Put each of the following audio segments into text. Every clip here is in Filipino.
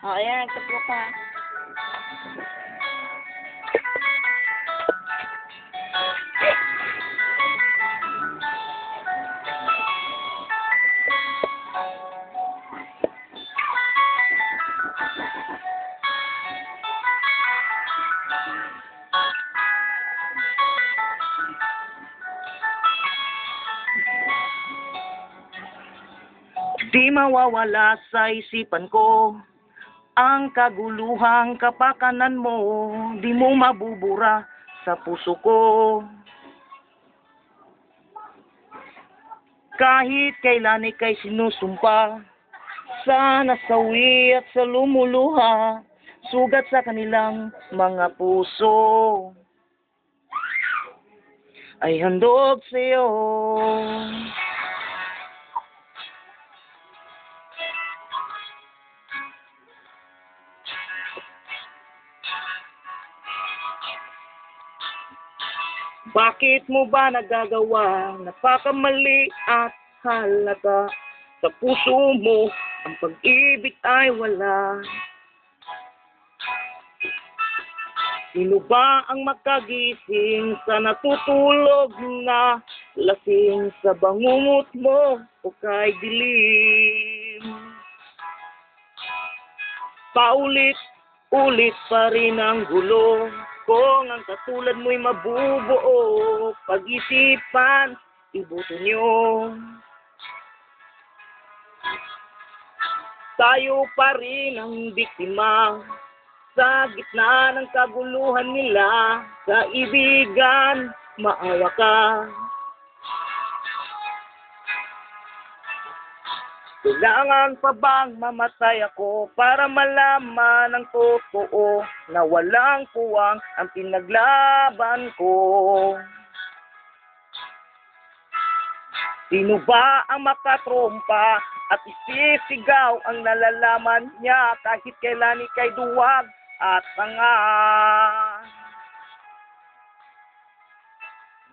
O, ayan, nagtaplo ka. Di mawawala sa isipan ko ang kaguluhang kapakanan mo, di mo mabubura sa puso ko. Kahit kailan ika'y sinusumpa sa nasawi at sa lumuluha, sugat sa kanilang mga puso ay handog sa'yo. Bakit mo ba nagagawa? Napakamali at halata. Sa puso mo, ang pag-ibig ay wala. Sino ba ang makagising sa natutulog na lasing sa bangungot mo o kay dilim? Paulit-ulit pa rin ang gulo. Kung ang katulad mo'y mabubuo, pag-isipan, ibuto nyo. Tayo pa rin ang biktima sa gitna ng kaguluhan nila. Kaibigan, maawa ka. Kailangan pa bang mamatay ako para malaman ang totoo na walang puwang ang pinaglaban ko? Sino ba ang makatrompa at isisigaw ang nalalaman niya kahit kailan ika'y duwag at tanga?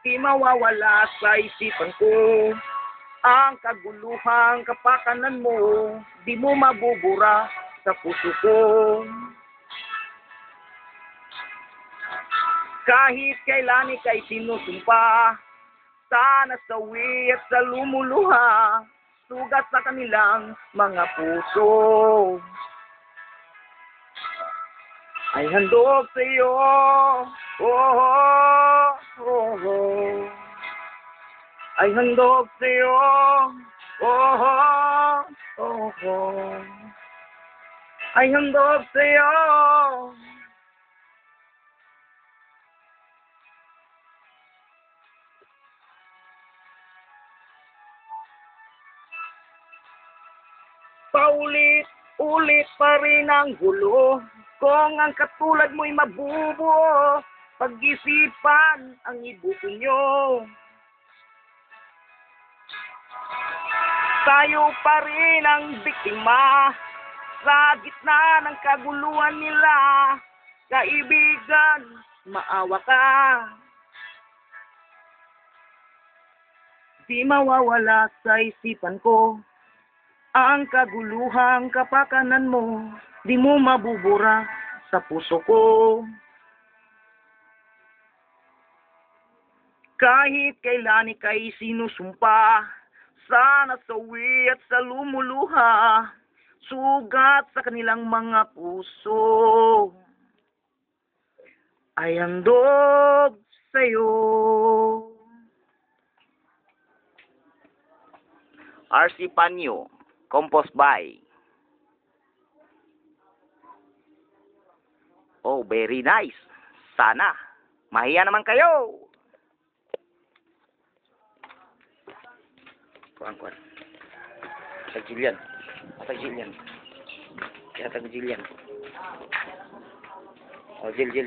Di mawawala sa isipan ko ang kaguluhang kapakanan mo, di mo mabubura sa puso ko. Kahit kailan ika'y sinusumpa sa nasawi at sa lumuluha, sugat sa kanilang mga puso ay handog sa iyo. Oh, oh, oh, oh. Ay handog sa iyo. Oh, oh, oh, oh. Ay handog sa iyo. Paulit-ulit pa rin ang gulo. Kung ang katulad mo'y mabubuo, pag-isipan ang ibuto nyo. Tayo pa rin ang biktima sa gitna ng kaguluhan nila. Kaibigan, maawa ka. Di mawawala sa isipan ko ang kaguluhang kapakanan mo, di mo mabubura sa puso ko. Kahit kailan ika'y sinusumpa sa nasawi at sa lumuluha, sugat sa kanilang mga puso ay handog sa'yo. R.C. Panyo, composed by. Oh, very nice. Sana mahiya naman kayo. Kuan. Sa Jillian. Ata Jillian. Kaya Jillian. Oh, Jil.